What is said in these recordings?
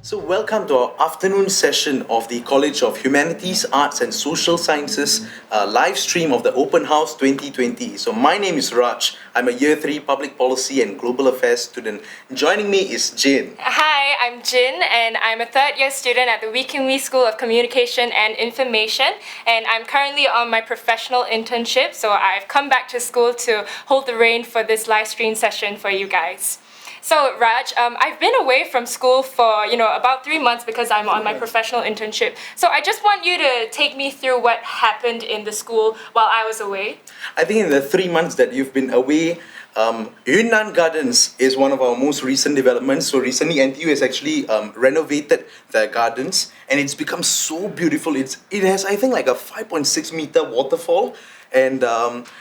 So, welcome to our afternoon session of the College of Humanities, Arts and Social Sciences live stream of the Open House 2020. So, my name is Raj. I'm a Year 3 Public Policy and Global Affairs student. Joining me is Jane. Hi, I'm Jin, and I'm a third-year student at the Wee Kim Wee School of Communication and Information, and I'm currently on my professional internship, so I've come back to school to hold the reign for this live stream session for you guys. So Raj, I've been away from school for about 3 months because I'm on my professional internship. So I just want you to take me through what happened in the school while I was away. I think in the 3 months that you've been away, Yunnan Gardens is one of our most recent developments. So recently, NTU has actually renovated their gardens, and it's become so beautiful. It has, I think, like a 5.6 meter waterfall. And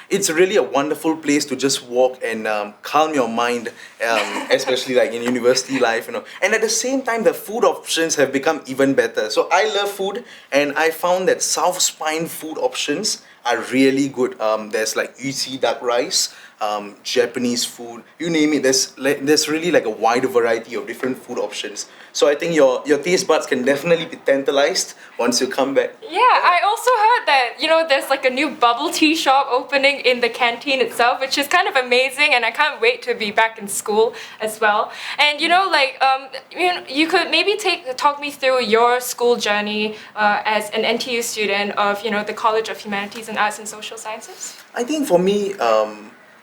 it's really a wonderful place to just walk and calm your mind, especially like in university life, And at the same time, the food options have become even better. So I love food, and I found that South Spine food options are really good. There's like yuci duck rice, Japanese food, you name it. There's really like a wide variety of different food options. So I think your taste buds can definitely be tantalized once you come back. Yeah, I also heard that, there's like a new bubble tea shop opening in the canteen itself, which is kind of amazing, and I can't wait to be back in school as well. And, you could maybe talk me through your school journey as an NTU student of, the College of Humanities and Arts and Social Sciences. I think for me,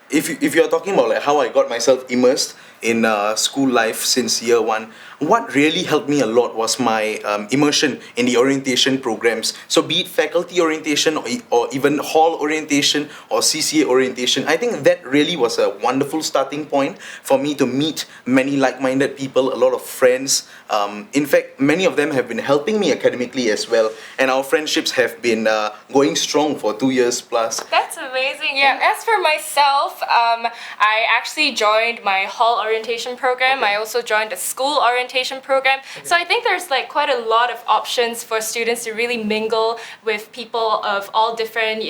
if you're talking about like how I got myself immersed in school life since year 1, what really helped me a lot was my immersion in the orientation programs. So be it faculty orientation or even hall orientation or CCA orientation, I think that really was a wonderful starting point for me to meet many like-minded people, a lot of friends. In fact, many of them have been helping me academically as well, and our friendships have been going strong for 2 years plus. That's amazing. Yeah, as for myself, I actually joined my hall orientation program. I also joined a school orientation program. So I think there's like quite a lot of options for students to really mingle with people of all different,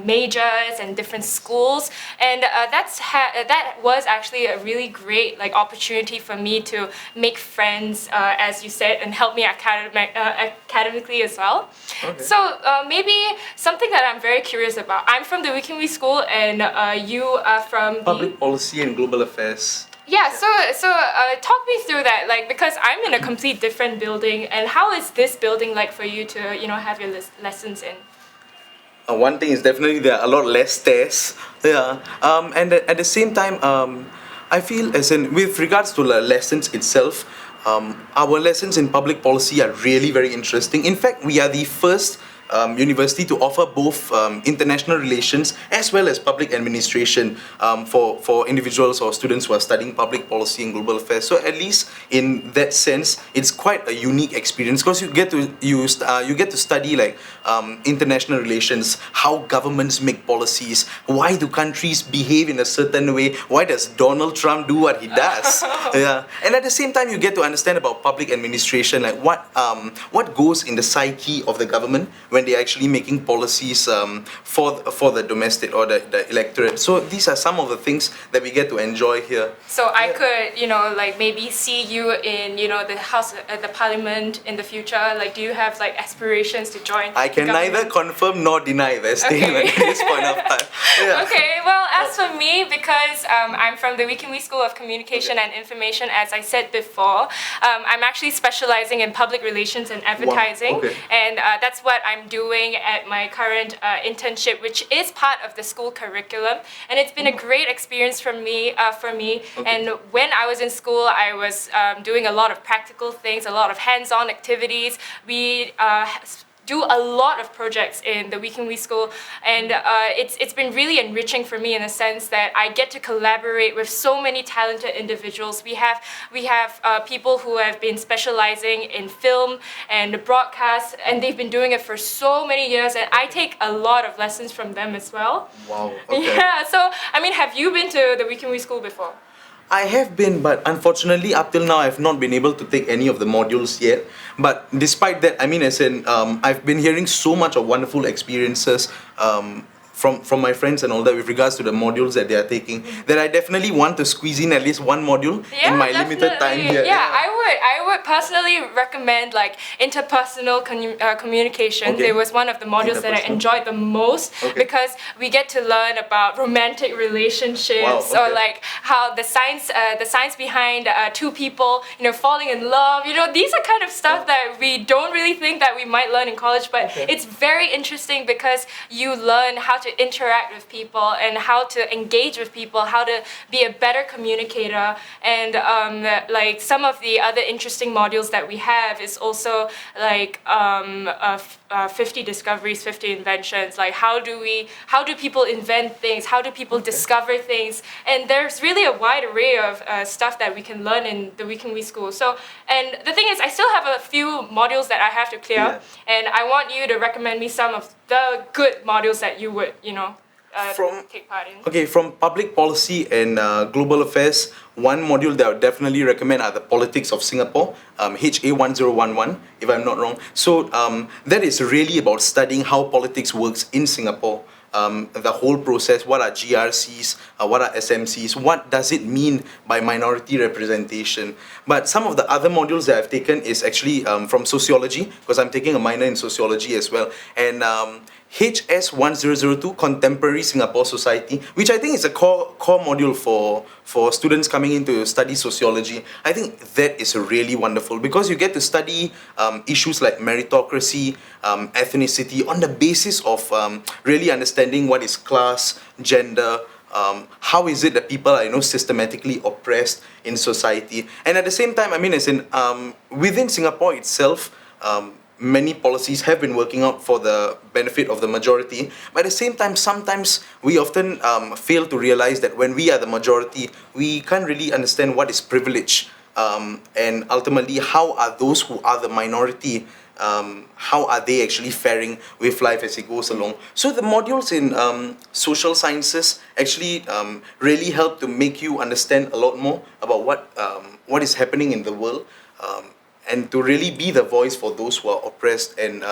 majors and different schools. And that was actually a really great opportunity for me to make friends, as you said, and help me academically as well. Okay. So maybe something that I'm very curious about. I'm from the Wee Kim Wee School, and you are from Public Policy and Global Affairs. Yeah, so talk me through that, because I'm in a complete different building, and how is this building like for you to, have your lessons in? One thing is definitely there are a lot less stairs. Yeah. And at the same time, I feel with regards to the lessons itself, our lessons in public policy are really very interesting. In fact, we are the first university to offer both international relations as well as public administration for individuals or students who are studying public policy and global affairs. So at least in that sense, it's quite a unique experience because you get to study international relations, how governments make policies, why do countries behave in a certain way, why does Donald Trump do what he does? Yeah, and at the same time, you get to understand about public administration, like what goes in the psyche of the government when they're actually making policies for the domestic or the electorate. So these are some of the things that we get to enjoy here. So I could, maybe see you in, the House, the Parliament in the future. Do you have aspirations to join? I can neither confirm nor deny that statement at this point of time. Yeah. Okay, well, as for me, because I'm from the Wee Kim Wee School of Communication and Information, as I said before, I'm actually specializing in public relations and advertising. Wow. Okay. And that's what I'm doing at my current internship, which is part of the school curriculum. And it's been a great experience for me. Okay. And when I was in school, I was doing a lot of practical things, a lot of hands-on activities. We do a lot of projects in the Wee Kim Wee School, and it's been really enriching for me in the sense that I get to collaborate with so many talented individuals. We have people who have been specializing in film and broadcast, and they've been doing it for so many years, and I take a lot of lessons from them as well. Wow. Okay. Yeah. So have you been to the Wee Kim Wee School before? I have been, but unfortunately, up till now, I've not been able to take any of the modules yet. But despite that, I've been hearing so much of wonderful experiences from my friends and all that with regards to the modules that they are taking, that I definitely want to squeeze in at least one module in my limited time here. Yeah, I would personally recommend like interpersonal communication. Okay. It was one of the modules that I enjoyed the most because we get to learn about romantic relationships or like how the science behind two people, you know, falling in love. You know, these are kind of stuff that we don't really think that we might learn in college, but it's very interesting because you learn how to interact with people and how to engage with people, how to be a better communicator, and like some of the other interesting modules that we have is also like 50 discoveries, 50 inventions. Like how do people invent things? How do people discover things? And there's really a wide array of stuff that we can learn in the Week in We School. So, and the thing is, I still have a few modules that I have to clear, and I want you to recommend me some of the good modules that you would, you know, take part in. Okay, from public policy and global affairs, one module that I would definitely recommend are the politics of Singapore, HA1011, if I'm not wrong. So that is really about studying how politics works in Singapore. The whole process, what are GRCs, what are SMCs, what does it mean by minority representation. But some of the other modules that I've taken is actually from sociology, because I'm taking a minor in sociology as well, and HS1002, Contemporary Singapore Society, which I think is a core module for students coming in to study sociology. I think that is really wonderful because you get to study issues like meritocracy, ethnicity on the basis of really understanding what is class, gender, how is it that people are, you know, systematically oppressed in society. And at the same time, I mean, as in within Singapore itself, many policies have been working out for the benefit of the majority. But at the same time, sometimes we often fail to realize that when we are the majority, we can't really understand what is privilege. And ultimately, how are those who are the minority, how are they actually faring with life as it goes along? So the modules in social sciences actually really help to make you understand a lot more about what is happening in the world. And to really be the voice for those who are oppressed and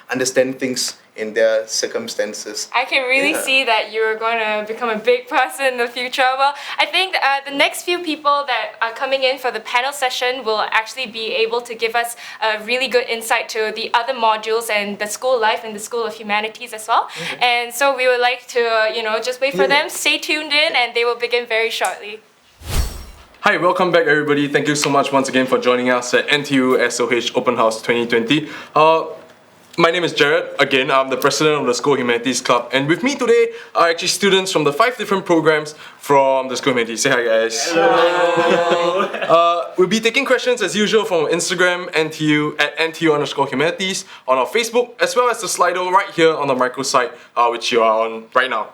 understand things in their circumstances. I can really see that you're going to become a big person in the future. Well, I think the next few people that are coming in for the panel session will actually be able to give us a really good insight to the other modules and the school life and the School of Humanities as well. And so we would like to, you know, just wait for them, stay tuned in, and they will begin very shortly. Hi, welcome back everybody. Thank you so much once again for joining us at NTU SoH Open House 2020. My name is Jared. Again, I'm the president of the School of Humanities Club, and with me today are actually students from the 5 different programs from the School of Humanities. Say hi guys. Hello. We'll be taking questions as usual from Instagram, NTU, at NTU_humanities, on our Facebook, as well as the Slido right here on the microsite, which you are on right now.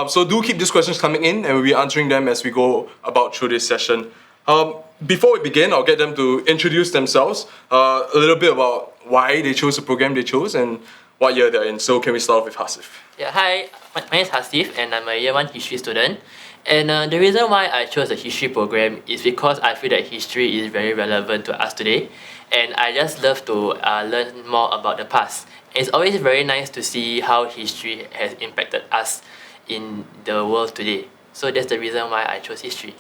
So do keep these questions coming in, and we'll be answering them as we go about through this session. Before we begin, I'll get them to introduce themselves, a little bit about why they chose the program they chose and what year they're in. So can we start off with Hasif? Yeah, hi, my name is Hasif and I'm a year 1 history student. And the reason why I chose the history program is because I feel that history is very relevant to us today. And I just love to learn more about the past. It's always very nice to see how history has impacted us in the world today. So that's the reason why I chose history.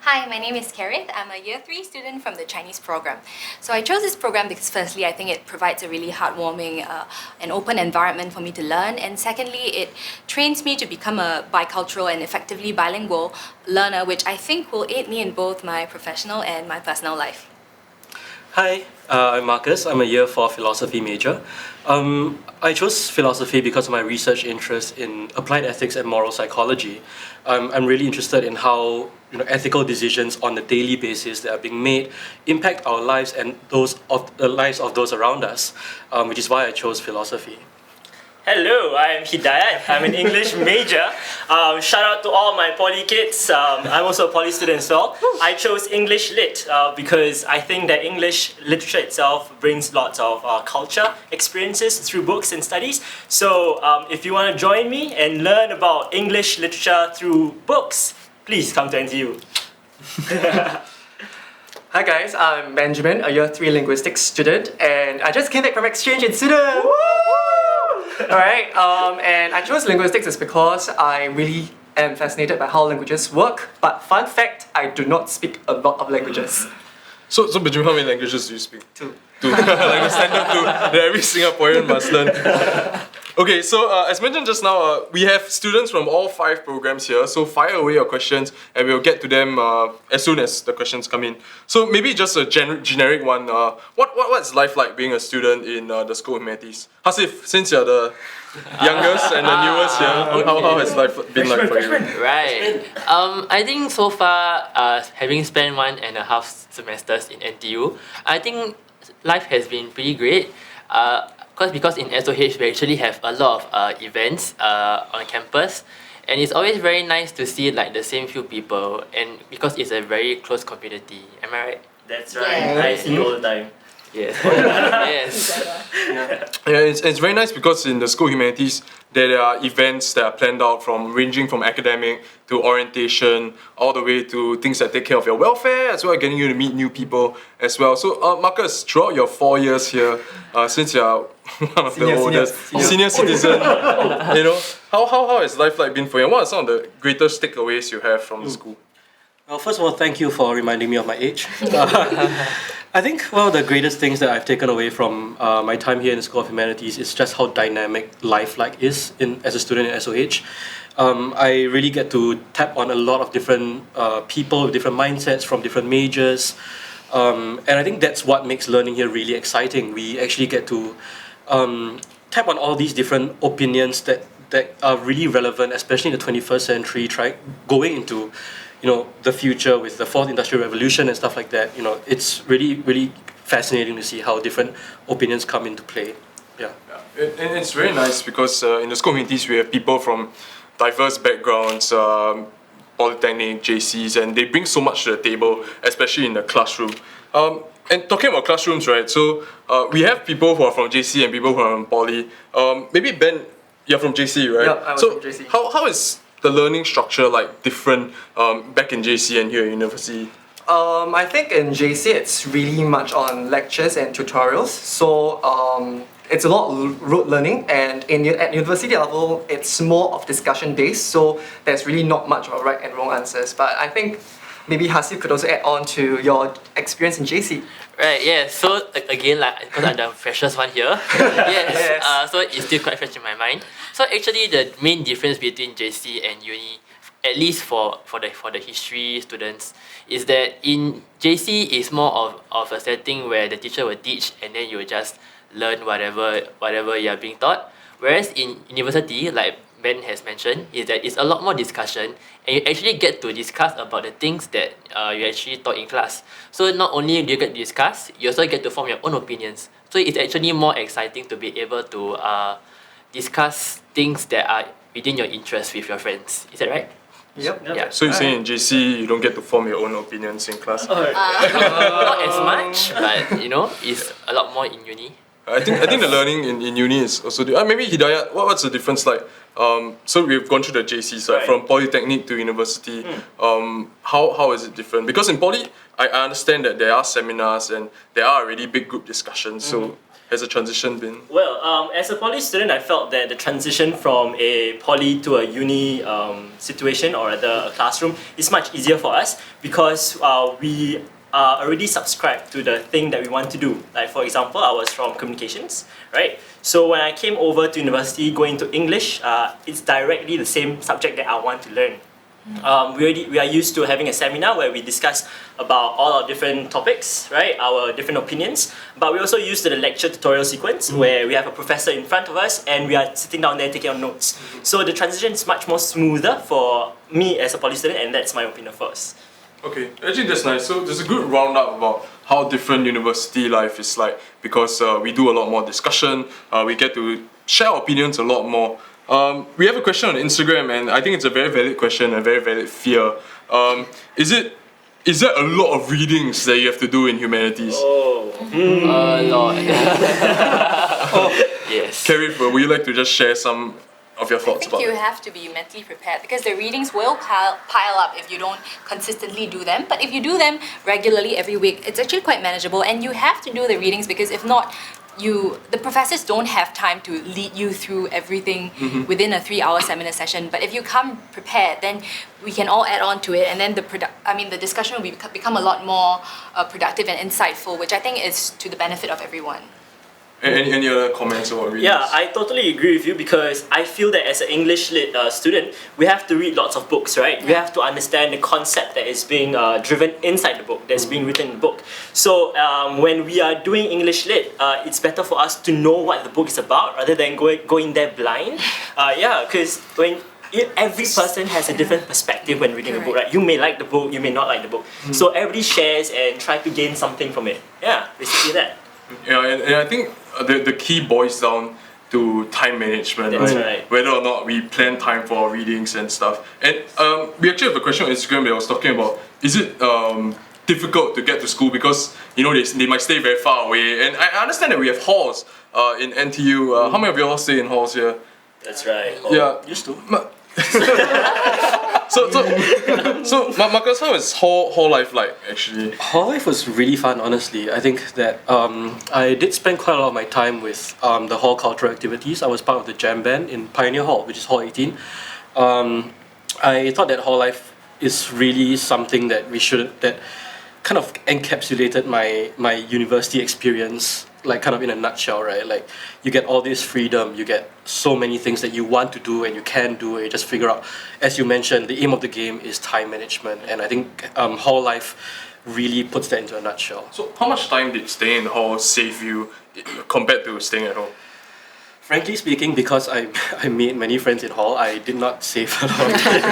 Hi, my name is Karith. I'm a year 3 student from the Chinese program. So I chose this program because firstly, I think it provides a really heartwarming and open environment for me to learn. And secondly, it trains me to become a bicultural and effectively bilingual learner, which I think will aid me in both my professional and my personal life. Hi, I'm Marcus. I'm a year 4 philosophy major. I chose philosophy because of my research interest in applied ethics and moral psychology. I'm really interested in how ethical decisions on a daily basis that are being made impact our lives and those of the lives of those around us, which is why I chose philosophy. Hello, I'm Hidayat. I'm an English major. Shout out to all my poly kids. I'm also a poly student as well. I chose English Lit because I think that English literature itself brings lots of culture experiences through books and studies. So if you want to join me and learn about English literature through books, please come to NTU. Hi guys, I'm Benjamin, a year 3 linguistics student, and I just came back from exchange in Sudan. Alright, and I chose linguistics is because I really am fascinated by how languages work. But fun fact, I do not speak a lot of languages. So Benjamin, how many languages do you speak? Two. Like the standard two that every Singaporean must learn. Okay, so as mentioned just now, we have students from all 5 programs here. So fire away your questions, and we'll get to them as soon as the questions come in. So maybe just a generic one. What's life like being a student in the School of Humanities? Hasif, since you're the youngest and the newest here, how has life been like for you? Right. I think so far, having spent 1.5 semesters in NTU, I think life has been pretty great. Because in SoH we actually have a lot of events on campus, and it's always very nice to see like the same few people, and because it's a very close community. Am I right? That's right. I see you all the time. Yes. Yes. Yeah, it's very nice because in the School of Humanities there are events that are planned out ranging from academic to orientation all the way to things that take care of your welfare, as well as getting you to meet new people as well. So Marcus, throughout your 4 years here, since you're one of the oldest senior citizen, how has life like been for you? And what are some of the greatest takeaways you have from the school? Well, first of all, thank you for reminding me of my age. I think one of the greatest things that I've taken away from my time here in the School of Humanities is just how dynamic life is as a student in SoH. I really get to tap on a lot of different people with different mindsets from different majors. And I think that's what makes learning here really exciting. We actually get to tap on all these different opinions that are really relevant, especially in the 21st century, going into the future with the 4th Industrial Revolution and stuff like that. It's really, really fascinating to see how different opinions come into play. Yeah. And it's very nice because in the School of Humanities we have people from diverse backgrounds, polytechnic, JCs, and they bring so much to the table, especially in the classroom. And talking about classrooms, right? So we have people who are from JC and people who are from Poly. Maybe Ben, you're from JC, right? Yeah, I was from JC. How is the learning structure like different back in JC and here at university? I think in JC it's really much on lectures and tutorials. So it's a lot of rote learning, and at university level it's more of discussion based. So there's really not much of a right and wrong answers. But I think maybe Hasif could also add on to your experience in JC. Right, yeah. So again, because I'm the freshest one here, yes. So it's still quite fresh in my mind. So actually, the main difference between JC and uni, at least for the history students, is that in JC is more of a setting where the teacher will teach and then you will just learn whatever you are being taught. Whereas in university, like Ben has mentioned, is that it's a lot more discussion, and you actually get to discuss about the things that you actually taught in class. So not only do you get to discuss, you also get to form your own opinions. So it's actually more exciting to be able to discuss things that are within your interest with your friends. Is that right? Yep. Yeah. So you're saying in JC you don't get to form your own opinions in class? Not as much, but it's a lot more in uni. I think the learning in uni is also maybe Hidayat, what's the difference like? So we've gone through the JC side, Right. from polytechnic to university. How is it different? Because in poly, I understand that there are seminars and there are already big group discussions. So has the transition been? Well, as a poly student, I felt that the transition from a poly to a uni situation or rather a classroom is much easier for us because we are already subscribed to the thing that we want to do. Like for example, I was from communications, right? So when I came over to university going to English, it's directly the same subject that I want to learn. We are used to having a seminar where we discuss about all our different topics, right? Our different opinions. But we also use the lecture tutorial sequence where we have a professor in front of us and we are sitting down there taking our notes. So the transition is much more smoother for me as a poly student, and that's my opinion first. Okay, actually that's nice. So there's a good roundup about how different university life is like because we do a lot more discussion, we get to share our opinions a lot more. We have a question on Instagram and I think it's a very valid question, a very valid fear. Is there a lot of readings that you have to do in humanities? A lot. Yes. Kerry, would you like to just share some of your I thoughts think about you it. have to be mentally prepared because the readings will pile up if you don't consistently do them. But if you do them regularly every week, it's actually quite manageable. And you have to do the readings because if not, the professors don't have time to lead you through everything within a 3-hour seminar session. But if you come prepared, then we can all add on to it, and then the discussion will become a lot more productive and insightful, which I think is to the benefit of everyone. Any other comments about readings? Yeah, I totally agree with you because I feel that as an English lit student, we have to read lots of books, right? We have to understand the concept that is being driven inside the book, that's being written in the book. So when we are doing English lit, it's better for us to know what the book is about rather than going there blind. Because every person has a different perspective when reading a book, right? You may like the book, you may not like the book. So everybody shares and try to gain something from it. Yeah, basically that. Yeah, and I think the key boils down to time management, That's right. Whether or not we plan time for our readings and stuff. And we actually have a question on Instagram that I was talking about. Is it difficult to get to school because they might stay very far away? And I understand that we have halls in NTU. How many of you all stay in halls here? That's right. Yeah. Used to. So Marcus, how is hall life like actually? Hall life was really fun, honestly. I think that I did spend quite a lot of my time with the hall cultural activities. I was part of the jam band in Pioneer Hall, which is Hall 18. I thought that hall life is really something that that kind of encapsulated my university experience, like kind of in a nutshell, right? Like you get all this freedom, you get so many things that you want to do and you can do, and you just figure out, as you mentioned, the aim of the game is time management, and I think hall life really puts that into a nutshell. So how much time did staying in hall save you compared to staying at home? Frankly speaking, because I made many friends in hall, I did not save a lot of time.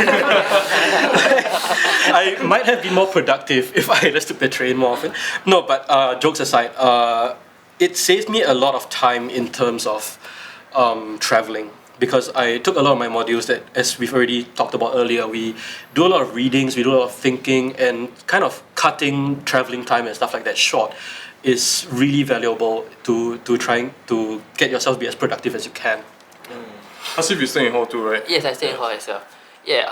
I might have been more productive if I just took the train more often. No, but jokes aside, it saved me a lot of time in terms of traveling, because I took a lot of my modules that, as we've already talked about earlier, we do a lot of readings, we do a lot of thinking, and kind of cutting traveling time and stuff like that short is really valuable to trying to get yourself be as productive as you can. As if you stay in hall too, right? Yes, I stay in hall as well. Yeah.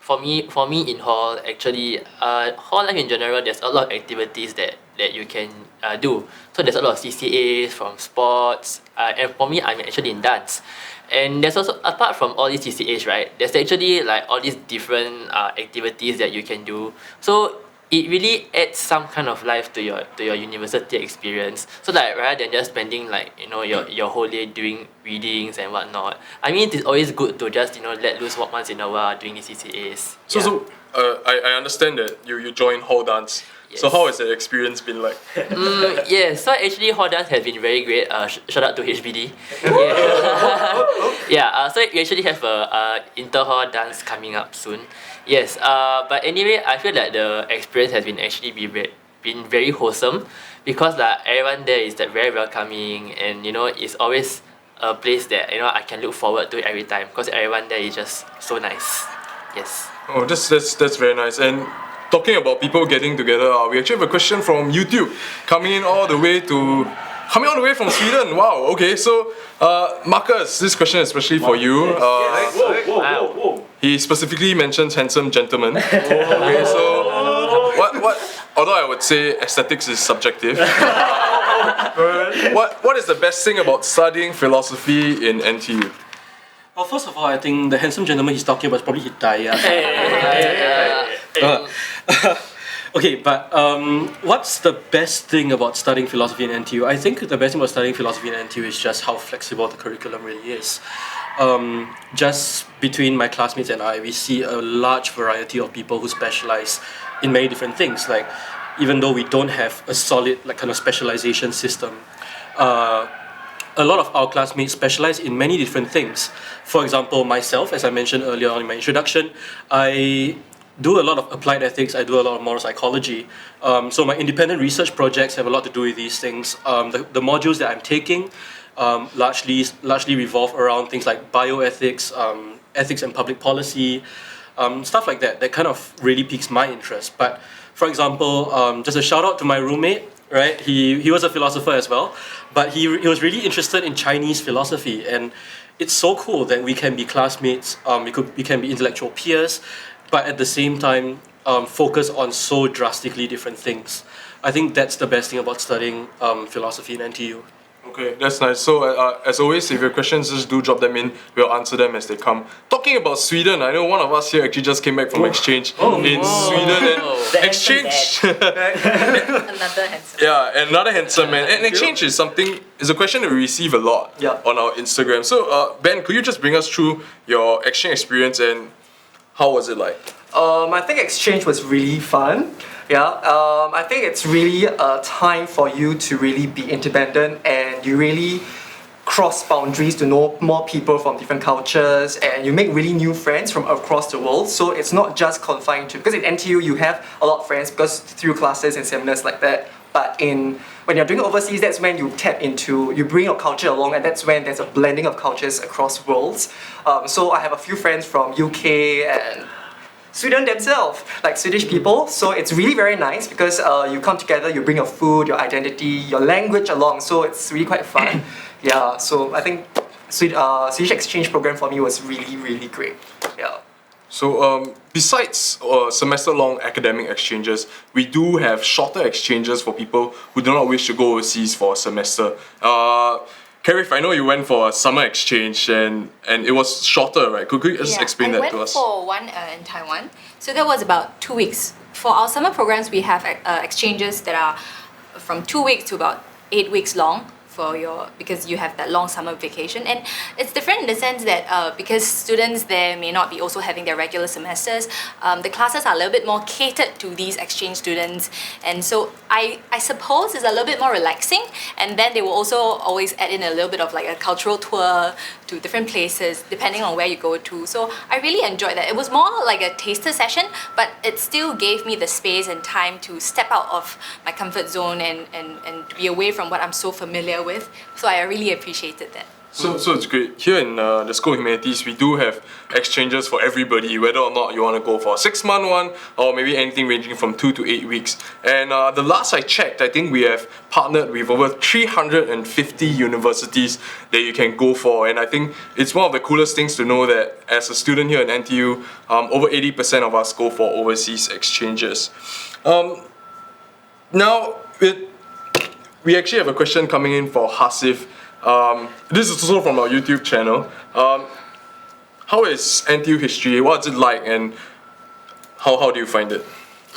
For me in hall, actually, hall life in general, there's a lot of activities that you can do. So there's a lot of CCAs from sports, and for me, I'm actually in dance. And there's also, apart from all these CCAs, right, there's actually like all these different activities that you can do. So it really adds some kind of life to your university experience. So like rather than just spending like your whole day doing readings and whatnot, I mean it's always good to just let loose once in a while doing these CCAs. So I understand that you joined hall dance. So Yes. how has the experience been like? Yeah, so actually hall dance has been very great. Shout out to HBD. Yeah, so we actually have a inter-hall dance coming up soon. Yes, but anyway, I feel that the experience has been actually been very wholesome, because like everyone there is like very welcoming, and it's always a place that I can look forward to every time, because everyone there is just so nice. Yes. Oh, that's very nice. And talking about people getting together, we actually have a question from YouTube coming all the way from Sweden. Wow. Okay, so Marcus, this question is especially for you. Whoa. He specifically mentions handsome gentlemen. Okay, so what? Although I would say aesthetics is subjective. What is the best thing about studying philosophy in NTU? Well, first of all, I think the handsome gentleman he's talking about is probably Hidayah. Okay, but what's the best thing about studying philosophy in NTU? I think the best thing about studying philosophy in NTU is just how flexible the curriculum really is. Just between my classmates and I, we see a large variety of people who specialize in many different things. Like, even though we don't have a solid kind of specialization system, a lot of our classmates specialize in many different things. For example, myself, as I mentioned earlier on in my introduction, I do a lot of applied ethics, I do a lot of moral psychology. So my independent research projects have a lot to do with these things. The modules that I'm taking largely revolve around things like bioethics, ethics and public policy, stuff like that kind of really piques my interest. But for example, just a shout out to my roommate, right? He was a philosopher as well, but he was really interested in Chinese philosophy, and it's so cool that we can be classmates, we can be intellectual peers, but at the same time focus on so drastically different things. I think that's the best thing about studying philosophy in NTU. Okay, that's nice. So, as always, if you have questions, just do drop them in. We'll answer them as they come. Talking about Sweden, I know one of us here actually just came back from exchange in Sweden. And exchange. Another handsome. Yeah, another handsome man. And exchange is a question that we receive a lot on our Instagram. So, Ben, could you just bring us through your exchange experience and how was it like? I think exchange was really fun. I think it's really a time for you to really be independent and you really cross boundaries to know more people from different cultures and you make really new friends from across the world. So it's not just confined to, because in NTU you have a lot of friends because through classes and seminars like that. But when you're doing overseas, that's when you you bring your culture along, and that's when there's a blending of cultures across worlds. So I have a few friends from UK and Sweden themselves, like Swedish people. So it's really very nice because you come together, you bring your food, your identity, your language along. So it's really quite fun. So I think Swedish exchange program for me was really, really great. So, besides semester-long academic exchanges, we do have shorter exchanges for people who do not wish to go overseas for a semester. Karif, I know you went for a summer exchange and it was shorter, right? Could you just explain that to us? I went for one in Taiwan. So that was about 2 weeks. For our summer programs, we have exchanges that are from 2 weeks to about 8 weeks long because you have that long summer vacation. And it's different in the sense that because students there may not be also having their regular semesters, the classes are a little bit more catered to these exchange students. And so I suppose it's a little bit more relaxing. And then they will also always add in a little bit of like a cultural tour to different places depending on where you go to. So I really enjoyed that. It was more like a taster session, but it still gave me the space and time to step out of my comfort zone and be away from what I'm so familiar with. So I really appreciated that. So it's great. Here in the School of Humanities, we do have exchanges for everybody, whether or not you want to go for a 6-month one or maybe anything ranging from 2 to 8 weeks. And the last I checked, I think we have partnered with over 350 universities that you can go for. And I think it's one of the coolest things to know that as a student here at NTU, over 80% of us go for overseas exchanges. Now, we actually have a question coming in for Hasif. This is also from our YouTube channel. How is NTU history? What's it like, and how do you find it?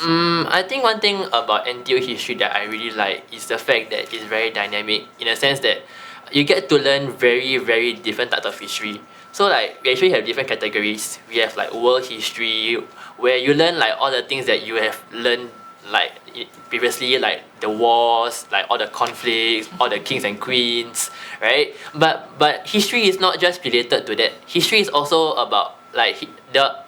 I think one thing about NTU history that I really like is the fact that it's very dynamic in a sense that you get to learn very, very different types of history. So like we actually have different categories. We have like world history, where you learn like all the things that you have learned like previously, like the wars, like all the conflicts, all the kings and queens, right? But history is not just related to that. History is also about like I'm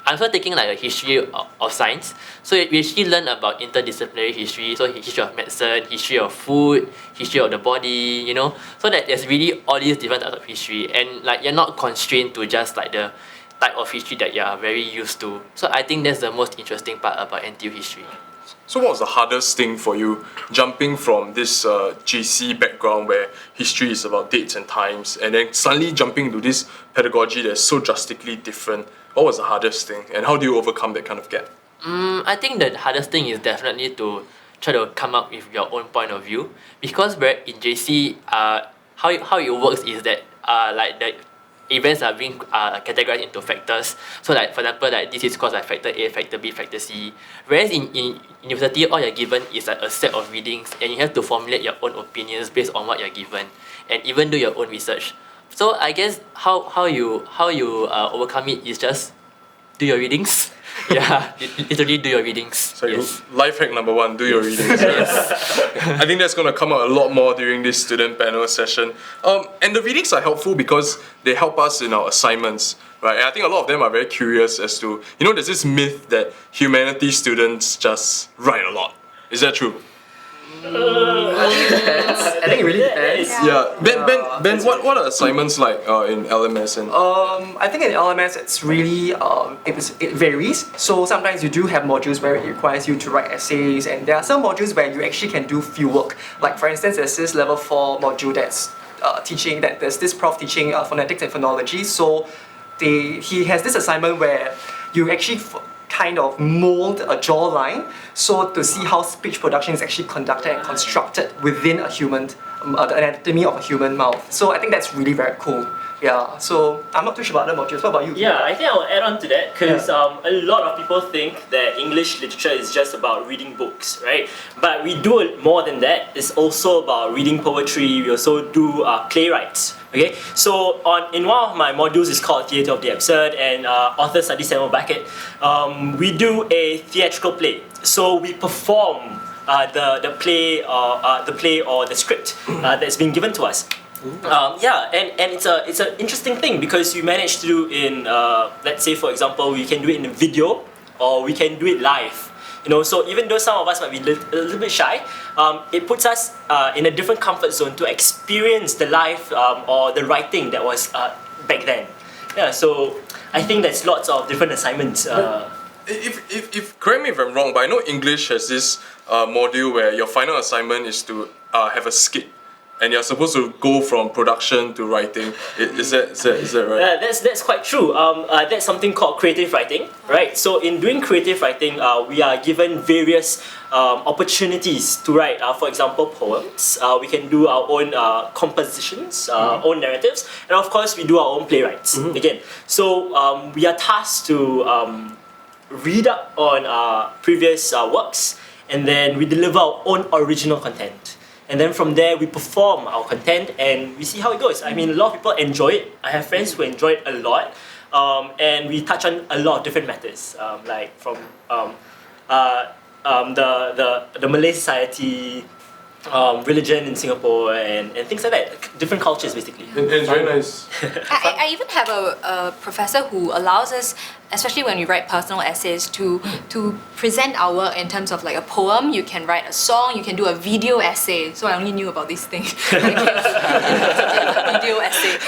also taking like a history of science. So we actually learn about interdisciplinary history, so history of medicine, history of food, history of the body, you know. So that there's really all these different types of history, and like you're not constrained to just like the type of history that you are very used to. So I think that's the most interesting part about NTU history. So what was the hardest thing for you jumping from this JC background where history is about dates and times and then suddenly jumping into this pedagogy that's so drastically different? What was the hardest thing and how do you overcome that kind of gap? I think the hardest thing is definitely to try to come up with your own point of view, because in JC, how it works is that like the events are being categorized into factors. So like for example, like this is caused by factor A, factor B, factor C. Whereas in university, all you're given is like a set of readings, and you have to formulate your own opinions based on what you're given, and even do your own research. So I guess how you overcome it is just do your readings. Yeah, literally do your readings. So yes. Life hack number 1, do your readings. I think that's going to come out a lot more during this student panel session. And the readings are helpful because they help us in our assignments, right? And I think a lot of them are very curious as to, there's this myth that humanities students just write a lot. Is that true? I think it really depends. Yeah. Ben, what are assignments like in LMS? And I think in LMS it's really it varies. So sometimes you do have modules where it requires you to write essays, and there are some modules where you actually can do field work. Like for instance, there's this level 4 module that's teaching, that there's this prof teaching phonetics and phonology. So he has this assignment where you actually kind of mold a jawline, so to see how speech production is actually conducted and constructed within a human, the anatomy of a human mouth. So I think that's really very cool. Yeah, so I'm not too sure about other modules. What about you? Yeah, I think I'll add on to that because a lot of people think that English literature is just about reading books, right? But we do more than that. It's also about reading poetry. We also do playwrights. Okay, so in one of my modules is called Theatre of the Absurd, and author study Samuel Beckett. We do a theatrical play. So we perform the play or the script that's been given to us. And it's an interesting thing because we manage to do in let's say for example we can do it in a video or we can do it live. So even though some of us might be a little bit shy, it puts us in a different comfort zone to experience the live or the writing that was back then. Yeah, so I think there's lots of different assignments. If correct me if I'm wrong, but I know English has this module where your final assignment is to have a skit. And you're supposed to go from production to writing. Is that right? That's quite true. That's something called creative writing, right? So in doing creative writing, we are given various opportunities to write. For example, poems. We can do our own compositions, own narratives, and of course we do our own playwrights. Again, so we are tasked to read up on previous works, and then we deliver our own original content. And then from there, we perform our content and we see how it goes. I mean, a lot of people enjoy it. I have friends who enjoy it a lot. And we touch on a lot of different matters, like from the Malay society, religion in Singapore, and things like that. Different cultures, basically. And it's very nice. I even have a professor who allows us, especially when we write personal essays, to present our work in terms of like a poem. You can write a song, you can do a video essay. So I only knew about this thing. Video essay.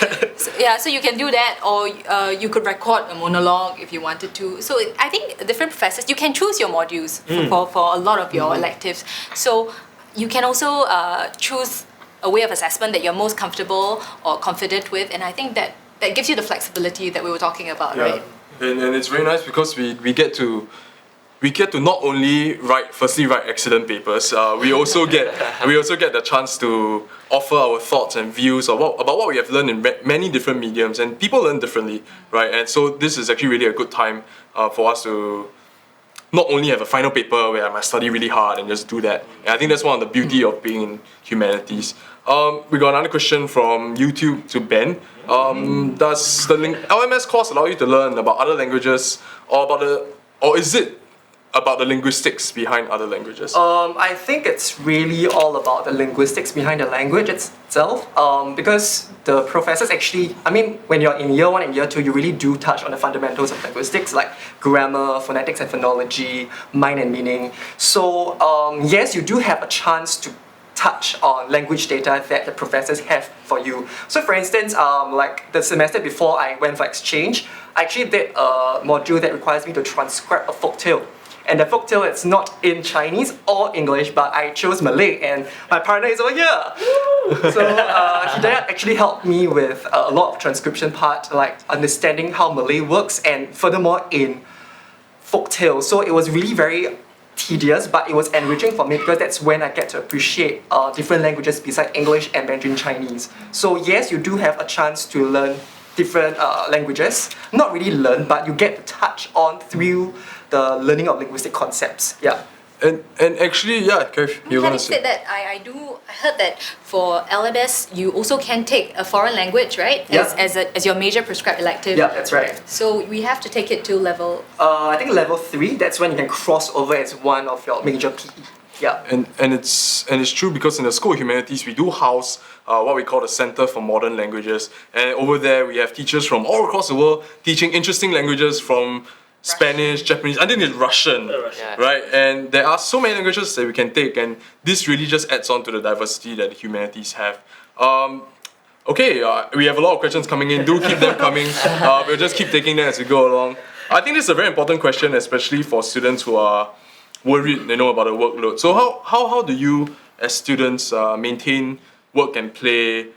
So you can do that, or you could record a monologue if you wanted to. So I think different professors, you can choose your modules for a lot of your electives. So you can also choose a way of assessment that you're most comfortable or confident with, and I think that gives you the flexibility that we were talking about, right? And it's very nice because we get to not only write excellent papers. We also get the chance to offer our thoughts and views about what we have learned in many different mediums, and people learn differently, right? And so this is actually really a good time for us to not only have a final paper where I must study really hard and just do that. And I think that's one of the beauty of being in humanities. We got another question from YouTube to Ben. Does the LMS course allow you to learn about other languages, or is it about the linguistics behind other languages? I think it's really all about the linguistics behind the language itself, because the professors actually, I mean, when you're in year 1 and year 2, you really do touch on the fundamentals of linguistics like grammar, phonetics and phonology, mind and meaning. So yes, you do have a chance to touch on language data that the professors have for you. So for instance, like the semester before I went for exchange, I actually did a module that requires me to transcribe a folktale. And the folktale is not in Chinese or English, but I chose Malay, and my partner is over here. So Hidayat actually helped me with a lot of transcription part, like understanding how Malay works, and furthermore in folktale. So it was really very tedious, but it was enriching for me because that's when I get to appreciate different languages besides English and Mandarin Chinese. So yes, you do have a chance to learn different languages. Not really learn, but you get to touch on through the learning of linguistic concepts. Yeah. And actually, yeah, Kev, you're gonna Having say. said that, I heard that for LMS you also can take a foreign language, right? Yeah. As your major prescribed elective. Yeah, that's right. So we have to take it to level. I think level 3. That's when you can cross over as one of your major PE. Yeah. And it's true because in the School of Humanities we do house what we call the Center for Modern Languages, and over there we have teachers from all across the world teaching interesting languages from Spanish, Japanese, I think it's Russian, right? And there are so many languages that we can take, and this really just adds on to the diversity that the humanities have. Okay, we have a lot of questions coming in. Do keep them coming. We'll just keep taking them as we go along. I think this is a very important question, especially for students who are worried, about the workload. So how do you, as students, maintain work and play,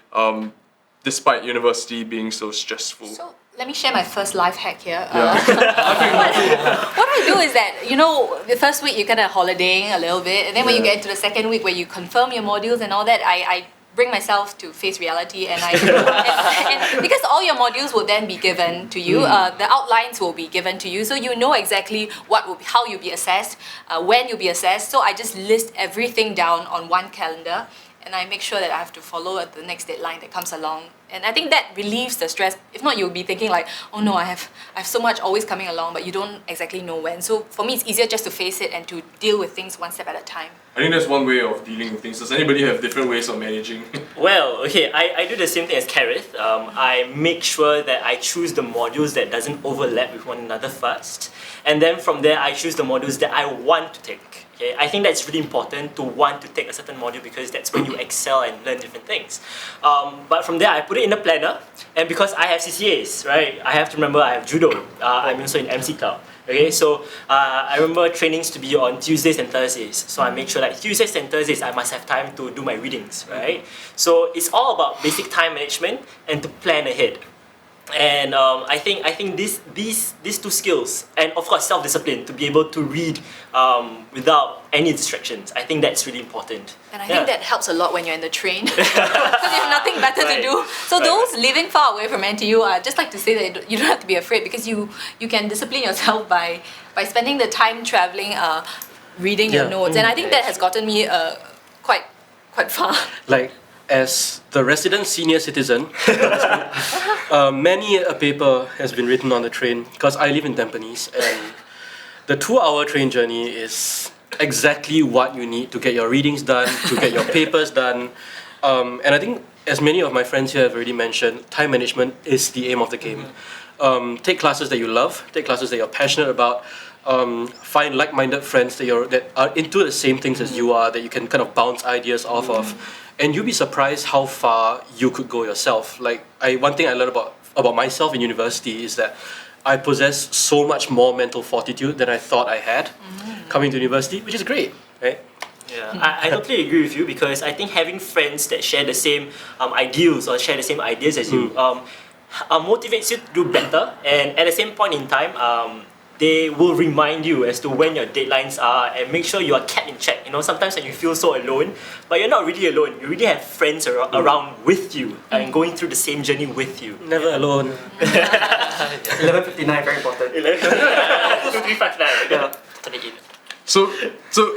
despite university being so stressful? So let me share my first life hack here. Yeah. What I do is that, the first week you're kind of holidaying a little bit, and then when you get into the second week where you confirm your modules and all that, I bring myself to face reality, and and because all your modules will then be given to you, the outlines will be given to you, so you know exactly how you'll be assessed, when you'll be assessed. So I just list everything down on one calendar, and I make sure that I have to follow the next deadline that comes along. And I think that relieves the stress. If not, you'll be thinking like, oh no, I have so much always coming along, but you don't exactly know when. So for me, it's easier just to face it and to deal with things one step at a time. I think that's one way of dealing with things. Does anybody have different ways of managing? Well, okay, I do the same thing as Karith. I make sure that I choose the modules that doesn't overlap with one another first. And then from there, I choose the modules that I want to take. Okay? I think that's really important to want to take a certain module, because that's when you excel and learn different things. But from there, I put it in a planner. And because I have CCAs, right, I have to remember I have judo. I'm also in MC Club. Okay, so I remember trainings to be on Tuesdays and Thursdays. So I make sure like Tuesdays and Thursdays I must have time to do my readings, right? So it's all about basic time management and to plan ahead. And I think these two skills, and of course self-discipline, to be able to read without any distractions. I think that's really important. And I think that helps a lot when you're in the train, because you have nothing better to do. So those living far away from NTU, I just like to say that you don't have to be afraid, because you can discipline yourself by spending the time traveling, reading your notes. And I think that has gotten me quite far. Like, as the resident senior citizen, many a paper has been written on the train, because I live in Tampines, and the 2-hour train journey is exactly what you need to get your readings done, to get your papers done. And I think, as many of my friends here have already mentioned, time management is the aim of the game. Take classes that you love, take classes that you're passionate about, find like-minded friends that are into the same things as you are, that you can kind of bounce ideas off of. And you'll be surprised how far you could go yourself. Like, one thing I learned about myself in university is that I possess so much more mental fortitude than I thought I had coming to university, which is great, right? Yeah, I totally agree with you, because I think having friends that share the same ideals or share the same ideas as you motivates you to do better, and at the same point in time, they will remind you as to when your deadlines are, and make sure you are kept in check. Sometimes when you feel so alone, but you're not really alone. You really have friends around with you and going through the same journey with you. Never alone. 11:59, very important. 2359. Yeah. So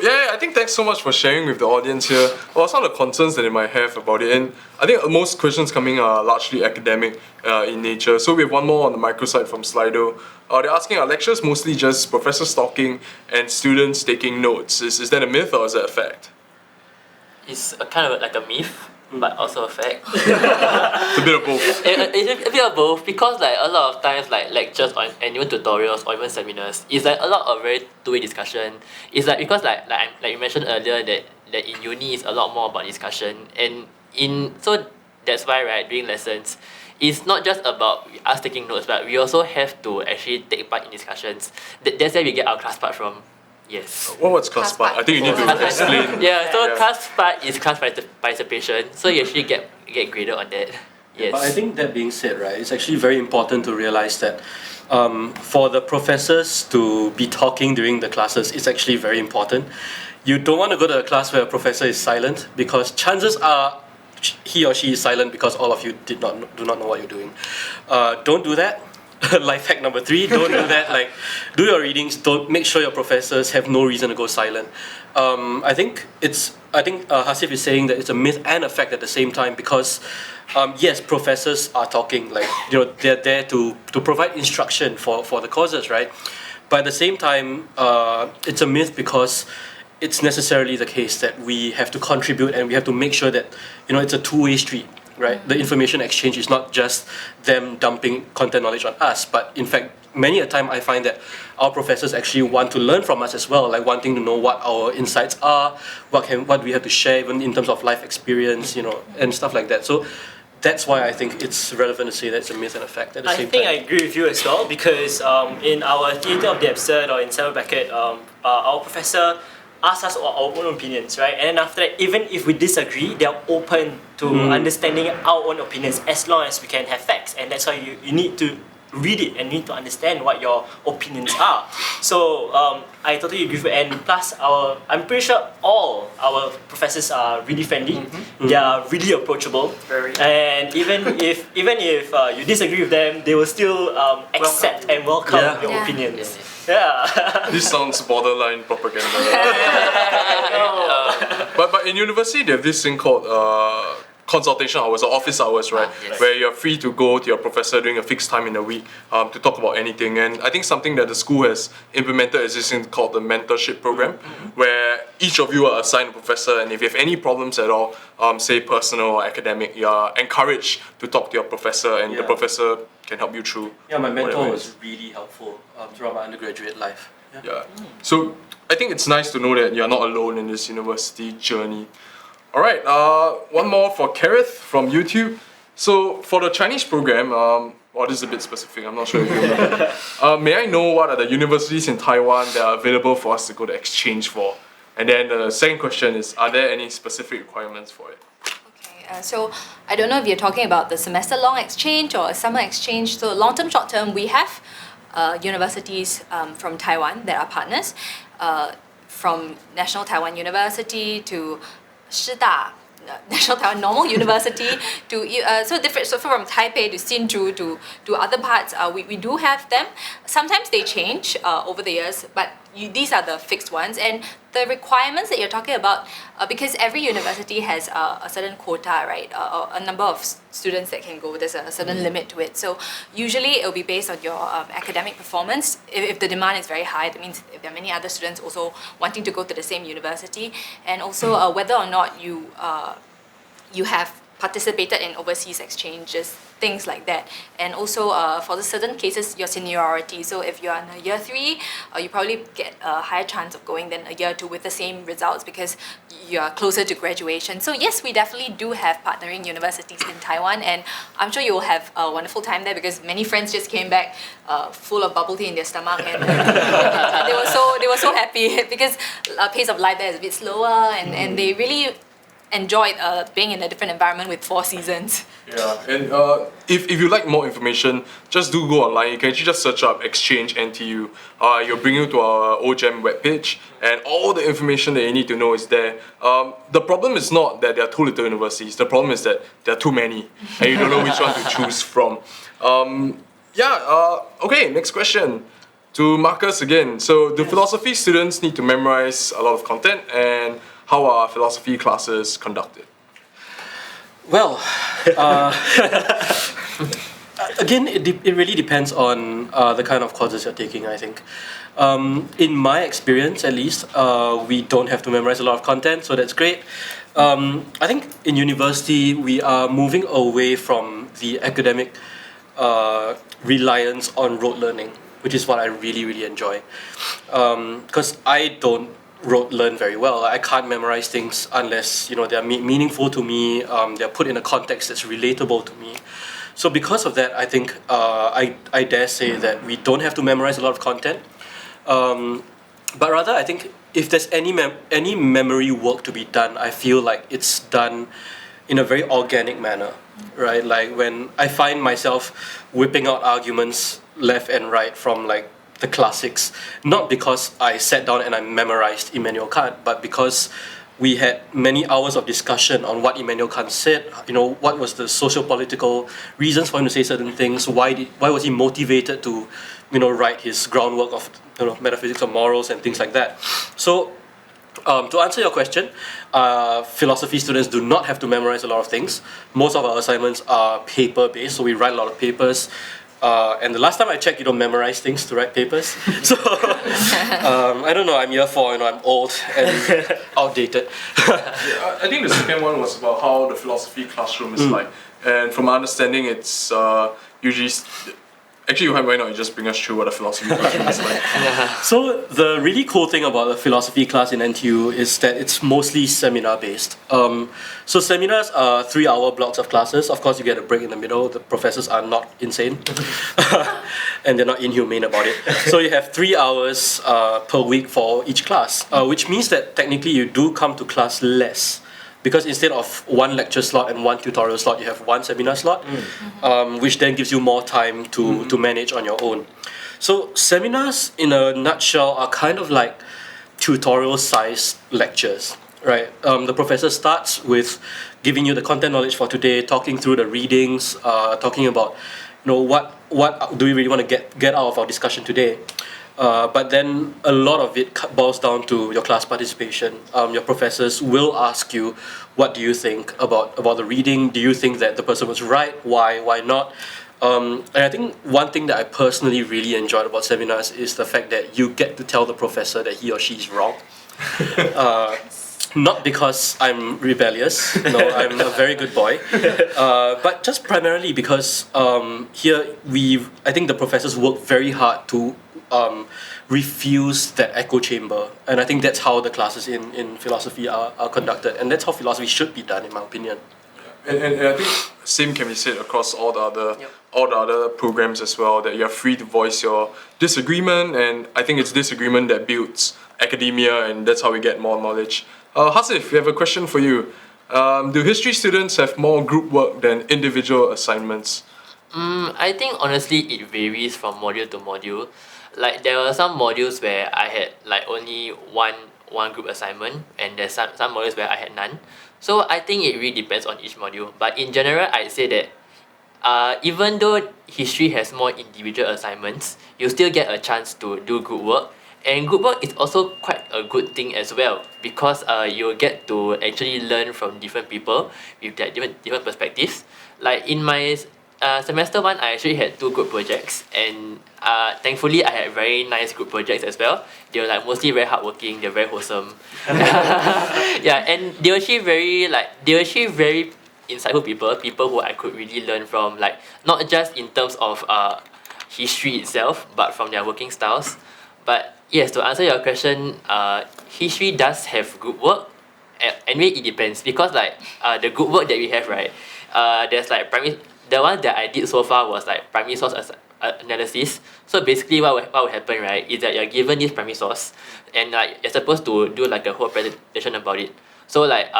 yeah, I think thanks so much for sharing with the audience here. Well, some of the concerns that they might have about it, and I think most questions coming are largely academic in nature. So we have one more on the microsite from Slido. They're asking, are lectures mostly just professors talking and students taking notes? Is that a myth or is that a fact? It's kind of like a myth, but also a fact. It's a bit of both. It's a bit of both, because like a lot of times like lectures and even tutorials or even seminars, it's like a lot of very two-way discussion. It's like, because like you mentioned earlier that in uni is a lot more about discussion, and so that's why, right, during lessons, it's not just about us taking notes, but we also have to actually take part in discussions. That's where we get our class part from. Yes. What's class part? I think you need to explain. Yeah, so class part is class participation, so you actually get graded on that. Yes. But I think that being said, right, it's actually very important to realize that for the professors to be talking during the classes, it's actually very important. You don't want to go to a class where a professor is silent, because chances are he or she is silent because all of you do not know what you're doing. Don't do that. Life hack number 3, don't do that. Like, do your readings, don't make sure your professors have no reason to go silent. I think Hasif is saying that it's a myth and a fact at the same time, because yes, professors are talking, like, they're there to provide instruction for the courses, right? But at the same time, it's a myth, because it's necessarily the case that we have to contribute, and we have to make sure that it's a two-way street, right? The information exchange is not just them dumping content knowledge on us, but in fact, many a time I find that our professors actually want to learn from us as well, like wanting to know what our insights are, what we have to share, even in terms of life experience, and stuff like that. So that's why I think it's relevant to say that it's a myth and a fact at the same time. I agree with you as well, because in our Theatre of the Absurd, or in Sarah Beckett, our professor ask us our own opinions, right? And then after that, even if we disagree, they're open to understanding our own opinions as long as we can have facts. And that's why you need to read it and need to understand what your opinions are. So I totally agree with, and plus I'm pretty sure all our professors are really friendly. They are really approachable. And even if you disagree with them, they will still accept and welcome your opinions. Yeah. This sounds borderline propaganda. But in university, they have this thing called consultation hours or office hours, right? Yes. Where you're free to go to your professor during a fixed time in the week to talk about anything. And I think something that the school has implemented is this thing called the mentorship program, where each of you are assigned a professor, and if you have any problems at all, say personal or academic, you are encouraged to talk to your professor, and the professor can help you through. Yeah, my mentor whatever it was is. really helpful throughout my undergraduate life. Yeah. So I think it's nice to know that you're not alone in this university journey. All right, one more for Kerith from YouTube. So for the Chinese program, this is a bit specific, I'm not sure if you know. May I know what are the universities in Taiwan that are available for us to go to exchange for? And then the second question is, are there any specific requirements for it? Okay, so I don't know if you're talking about the semester-long exchange or a summer exchange. So long-term, short-term, we have universities from Taiwan that are partners, from National Taiwan University to Shida, National Taiwan Normal University to different. So from Taipei to Hsinchu to other parts, we do have them. Sometimes they change over the years, but these are the fixed ones. And the requirements that you're talking about, because every university has a certain quota, right? A number of students that can go. There's a certain limit to it. So usually it will be based on your academic performance. If the demand is very high, that means if there are many other students also wanting to go to the same university, and also whether or not you have participated in overseas exchanges, things like that. And also for the certain cases, your seniority. So if you're in a year 3, you probably get a higher chance of going than a year 2 with the same results because you're closer to graduation. So yes, we definitely do have partnering universities in Taiwan, and I'm sure you will have a wonderful time there because many friends just came back full of bubble tea in their stomach, and they were so happy because pace of life there is a bit slower, and they really enjoyed being in a different environment with 4 seasons. Yeah, and if you like more information, just do go online. You can actually just search up Exchange NTU. You'll bring you to our OGEM webpage, and all the information that you need to know is there. The problem is not that there are too little universities. The problem is that there are too many, and you don't know which one to choose from. Okay, next question. To Marcus again. So, do philosophy students need to memorize a lot of content, and how are philosophy classes conducted? Well, again, it really depends on the kind of courses you're taking, I think. In my experience, at least, we don't have to memorize a lot of content, so that's great. I think in university, we are moving away from the academic reliance on rote learning, which is what I really, really enjoy. Because I don't rote learn very well. I can't memorize things unless they're meaningful to me. They're put in a context that's relatable to me. So because of that, I think I dare say that we don't have to memorize a lot of content. But rather, I think if there's any memory work to be done, I feel like it's done in a very organic manner, right? Like when I find myself whipping out arguments left and right from like the classics, not because I sat down and I memorized Immanuel Kant, but because we had many hours of discussion on what Immanuel Kant said, what was the social-political reasons for him to say certain things, why was he motivated to, write his groundwork of metaphysics of morals and things like that. So, to answer your question, philosophy students do not have to memorize a lot of things. Most of our assignments are paper-based, so we write a lot of papers. And the last time I checked, you don't memorize things to write papers. So, I don't know, I'm year 4, I'm old and outdated. I think the second one was about how the philosophy classroom is like. And from my understanding, it's usually Actually, why not you just bring us through what a philosophy class is like? So the really cool thing about a philosophy class in NTU is that it's mostly seminar based. So seminars are 3-hour blocks of classes. Of course, you get a break in the middle. The professors are not insane, and they're not inhumane about it. So you have 3 hours per week for each class, which means that technically you do come to class less. Because instead of one lecture slot and one tutorial slot, you have one seminar slot, which then gives you more time to manage on your own. So seminars, in a nutshell, are kind of like tutorial-sized lectures, right? The professor starts with giving you the content knowledge for today, talking through the readings, talking about, what do we really want to get out of our discussion today. But then a lot of it boils down to your class participation. Your professors will ask you, what do you think about the reading? Do you think that the person was right? Why not? And I think one thing that I personally really enjoyed about seminars is the fact that you get to tell the professor that he or she is wrong. Not because I'm rebellious, no, I'm a very good boy, but just primarily because here I think the professors work very hard to refuse that echo chamber, and I think that's how the classes in philosophy are conducted, and that's how philosophy should be done, in my opinion. And I think same can be said across all the other programs as well, that you're free to voice your disagreement, and I think it's disagreement that builds academia, and that's how we get more knowledge. Hasif, we have a question for you. Do history students have more group work than individual assignments? I think honestly it varies from module to module. Like there were some modules where I had like only one group assignment, and there's some modules where I had none. So I think it really depends on each module. But in general, I'd say that even though history has more individual assignments, you still get a chance to do group work. And group work is also quite a good thing as well, because you get to actually learn from different people with their different perspectives. Like in my semester 1, I actually had 2 group projects, and thankfully I had very nice group projects as well. They were like mostly very hardworking, they're very wholesome. Yeah, and they were actually very insightful people who I could really learn from, like not just in terms of history itself, but from their working styles. But yes, to answer your question, history does have group work. Anyway, it depends, because like the group work that we have, right, there's like the one that I did so far was like primary source analysis. So basically what will happen, right, is that you're given this primary source, and like you're supposed to do like a whole presentation about it. So like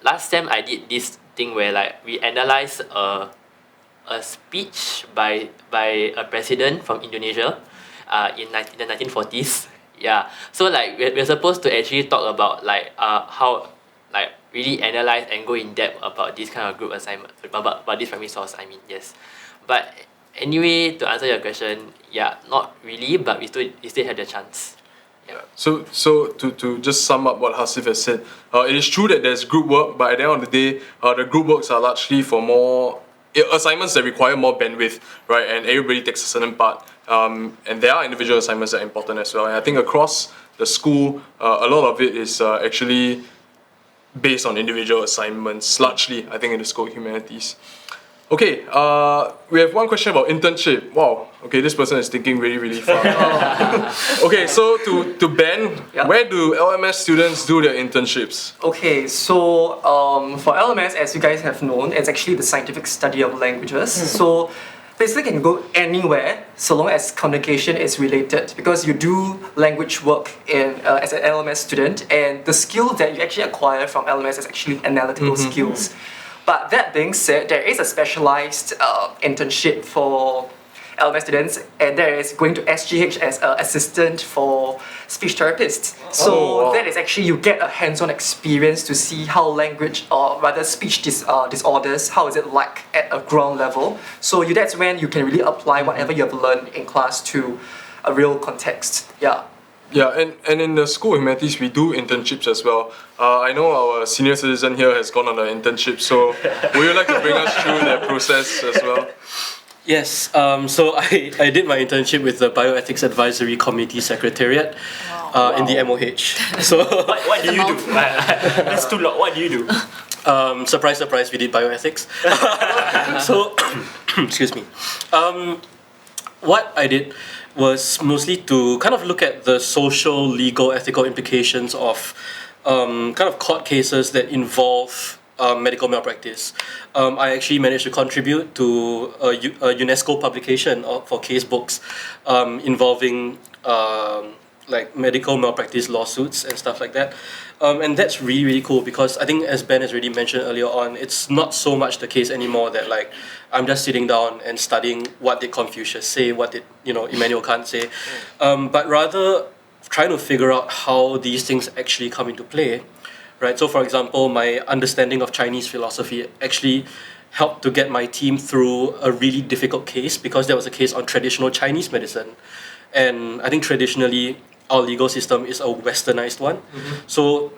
last time I did this thing where like we analysed a speech by a president from Indonesia in the 1940s. Yeah, so like we're supposed to actually talk about like how like really analyze and go in depth about this kind of group assignment, about this primary source, I mean, yes. But anyway, to answer your question, yeah, not really, but we still had the chance. Yeah. So to just sum up what Hasif has said, it is true that there's group work, but at the end of the day, the group works are largely for more assignments that require more bandwidth, right? And everybody takes a certain part. And there are individual assignments that are important as well. And I think across the school, a lot of it is actually based on individual assignments, largely, I think, in the School of Humanities. Okay, we have one question about internship. Wow, okay, this person is thinking really, really far. Okay, so to Ben, where do LMS students do their internships? Okay, so for LMS, as you guys have known, it's actually the scientific study of languages. So basically can go anywhere so long as communication is related, because you do language work as an LMS student, and the skill that you actually acquire from LMS is actually analytical skills. But that being said, there is a specialized internship for LMS students, and there is going to SGH as an assistant for speech therapists. So that is actually, you get a hands-on experience to see how language, or rather speech disorders, how is it like at a ground level. So that's when you can really apply whatever you have learned in class to a real context. Yeah. Yeah, and in the School of Humanities, we do internships as well. I know our senior citizen here has gone on an internship, so would you like to bring us through that process as well? Yes, so I did my internship with the Bioethics Advisory Committee Secretariat in the MOH. So what do you do? That's too long. What do you do? Surprise, surprise, we did bioethics. So, excuse me. what I did was mostly to kind of look at the social, legal, ethical implications of kind of court cases that involve medical malpractice. I actually managed to contribute to a UNESCO publication for case books involving like medical malpractice lawsuits and stuff like that. And that's really, really cool because I think, as Ben has already mentioned earlier on, it's not so much the case anymore that like I'm just sitting down and studying what did Confucius say, what did Immanuel Kant say, but rather trying to figure out how these things actually come into play, right? So, for example, my understanding of Chinese philosophy actually helped to get my team through a really difficult case because there was a case on traditional Chinese medicine, and I think traditionally our legal system is a westernized one. So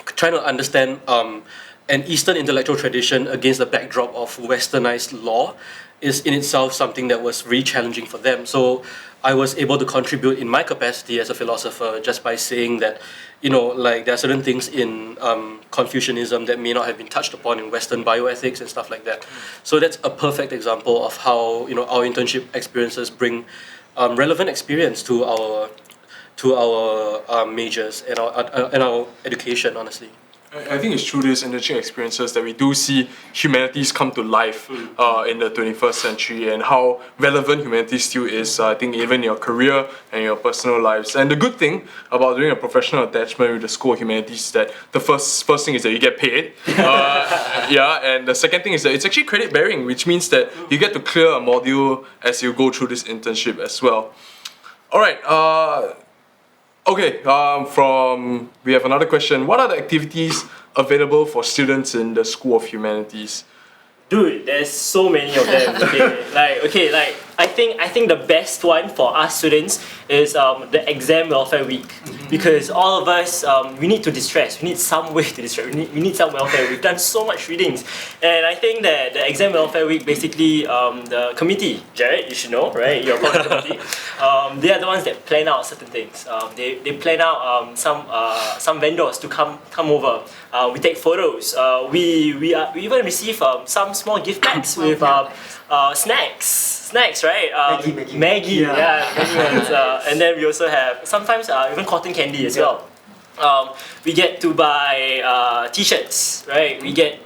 trying to understand an Eastern intellectual tradition against the backdrop of westernized law is in itself something that was really challenging for them. So I was able to contribute in my capacity as a philosopher just by saying that, like there are certain things in Confucianism that may not have been touched upon in Western bioethics and stuff like that. So that's a perfect example of how our internship experiences bring relevant experience to our majors and our education, honestly. I think it's through these internship experiences that we do see humanities come to life in the 21st century, and how relevant humanities still is, I think, even in your career and your personal lives. And the good thing about doing a professional attachment with the School of Humanities is that the first thing is that you get paid. And the second thing is that it's actually credit bearing, which means that you get to clear a module as you go through this internship as well. All right. We have another question. What are the activities available for students in the School of Humanities? Dude, there's so many of them. I think the best one for us students is the exam welfare week, because all of us we need to distress. We need some way to distress. We need some welfare. We've done so much readings, and I think that the exam welfare week basically the committee, Jared, you should know, right? You're part of the committee. They are the ones that plan out certain things. They plan out some vendors to come over. We take photos. We even receive some small gift packs with snacks, right? Maggie, Maggie ones. And then we also have sometimes even cotton candy as well. We get to buy T-shirts, right? We get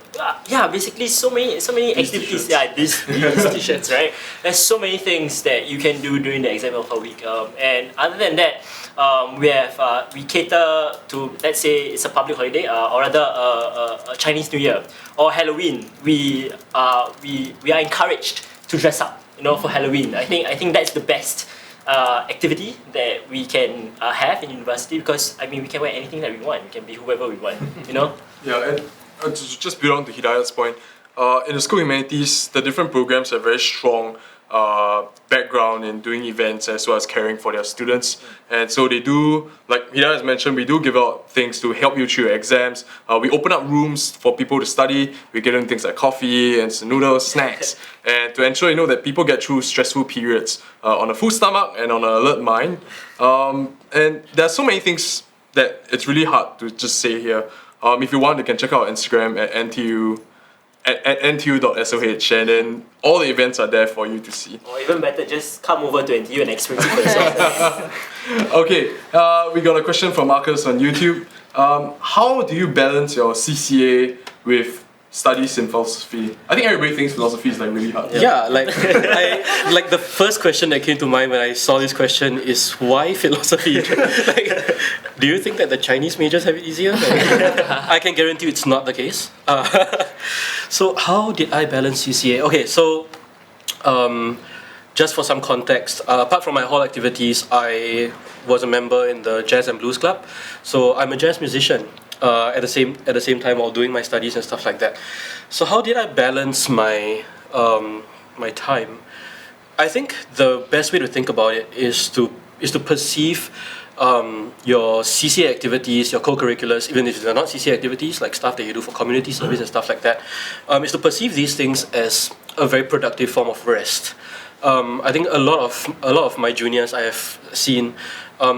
basically so many activities. These T-shirts, right? There's so many things that you can do during the exam welfare week. And other than that, we cater to, let's say it's a public holiday, or rather a Chinese New Year or Halloween. We are encouraged to dress up, for Halloween. I think that's the best activity that we can have in university, because we can wear anything that we want. We can be whoever we want. Yeah, and to just build on to Hidayat's point, in the School of Humanities, the different programs have very strong background in doing events as well as caring for their students. And so they do, like Hidayat has mentioned, we do give out things to help you through your exams. We open up rooms for people to study. We give them things like coffee and some noodles, snacks, and to ensure that people get through stressful periods on a full stomach and on an alert mind. And there are so many things that it's really hard to just say here. If you want, you can check out Instagram at NTU at inNTU.SoH, and then all the events are there for you to see. Or even better, just come over to NTU and experience it for yourself. Okay, we got a question from Marcus on YouTube. How do you balance your CCA with studies in philosophy? I think everybody thinks philosophy is really hard. Yeah, like the first question that came to mind when I saw this question is, why philosophy? Do you think that the Chinese majors have it easier? I can guarantee it's not the case. So how did I balance CCA? Okay, so just for some context, apart from my hall activities, I was a member in the Jazz and Blues Club. So I'm a jazz musician. At the same time while doing my studies and stuff like that. So how did I balance my my time? I think the best way to think about it is to perceive your CCA activities, your co-curriculars, even if they're not CCA activities, like stuff that you do for community service and stuff like that, is to perceive these things as a very productive form of rest. I think a lot of my juniors I have seen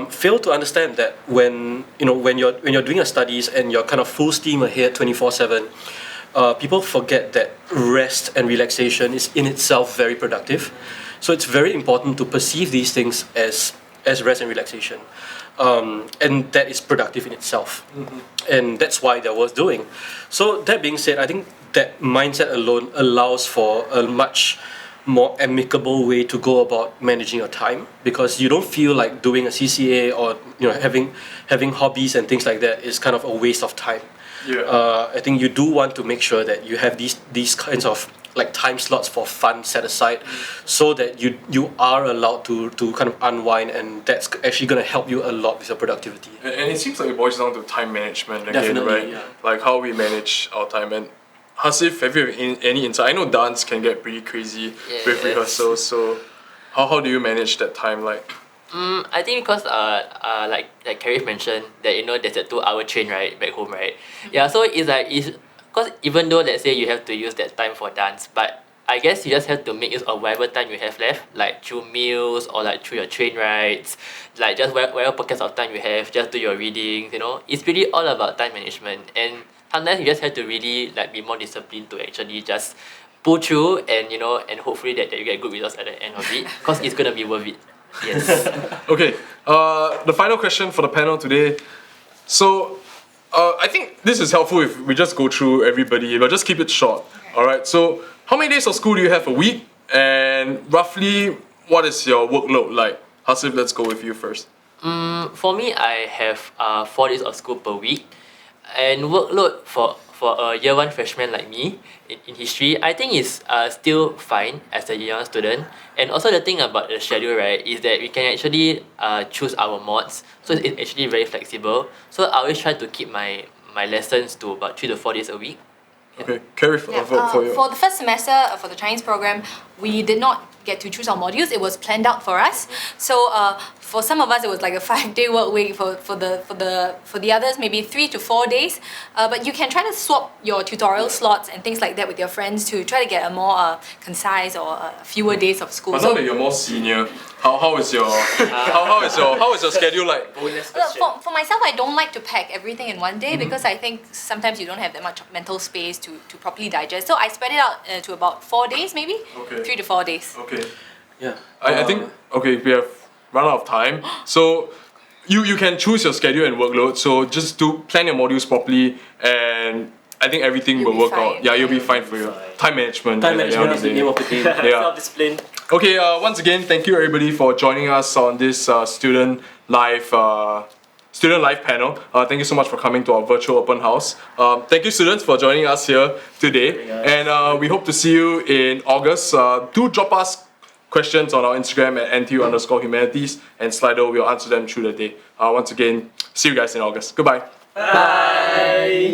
fail to understand that when you're doing your studies and you're kind of full steam ahead 24/7, people forget that rest and relaxation is in itself very productive. So it's very important to perceive these things as rest and relaxation. And that is productive in itself. And that's why they're worth doing. So that being said, I think that mindset alone allows for a much more amicable way to go about managing your time, because you don't feel like doing a CCA or having hobbies and things like that is kind of a waste of time. I think you do want to make sure that you have these kinds of like time slots for fun set aside, so that you are allowed to kind of unwind, and that's actually going to help you a lot with your productivity. And it seems like it boils down to time management again, Definitely, right? yeah. Like how we manage our time. And Hasif, have you any insight? I know dance can get pretty crazy with rehearsals, so how do you manage that time like? I think because like Karif mentioned that there's a 2-hour train right back home, right? Yeah, so it's because even though let's say you have to use that time for dance, but I guess you just have to make use of whatever time you have left, like through meals or like through your train rides, like just whatever pockets of time you have, just do your readings. It's really all about time management, and sometimes you just have to really like be more disciplined to actually just pull through, and and hopefully that you get good results at the end of it, because it's gonna be worth it. Yes. Okay, the final question for the panel today. So, I think this is helpful if we just go through everybody, but just keep it short. Alright, so how many days of school do you have a week? And roughly, what is your workload like? Hasif, let's go with you first. For me, I have 4 days of school per week, and workload for a year 1 freshman like me in history, I think is still fine as a year 1 student. And also the thing about the schedule, right, is that we can actually choose our mods, so it's actually very flexible. So I always try to keep my lessons to about 3 to 4 days a week. Okay, Carrie, for you. For the first semester for the Chinese program, we did not get to choose our modules. It was planned out for us. So for some of us, it was like a 5-day work week. For the others, maybe 3 to 4 days. But you can try to swap your tutorial slots and things like that with your friends to try to get a more concise or fewer days of school. But now that you're more senior, how is your schedule like? For myself, I don't like to pack everything in one day because I think sometimes you don't have that much mental space to properly digest. So I spread it out to about 4 days, maybe 3 to 4 days. Okay. Yeah. I think we have run out of time. So you can choose your schedule and workload. So just plan your modules properly, and I think everything will work out. Yeah, you'll be fine for your time management. Time management is the name of the game. Self-discipline. Okay, once again, thank you everybody for joining us on this student live panel. Thank you so much for coming to our virtual open house. Thank you students for joining us here today, and we hope to see you in August. Do drop us questions on our Instagram at NTU_humanities, and Slido will answer them through the day. Once again, see you guys in August. Goodbye. Bye.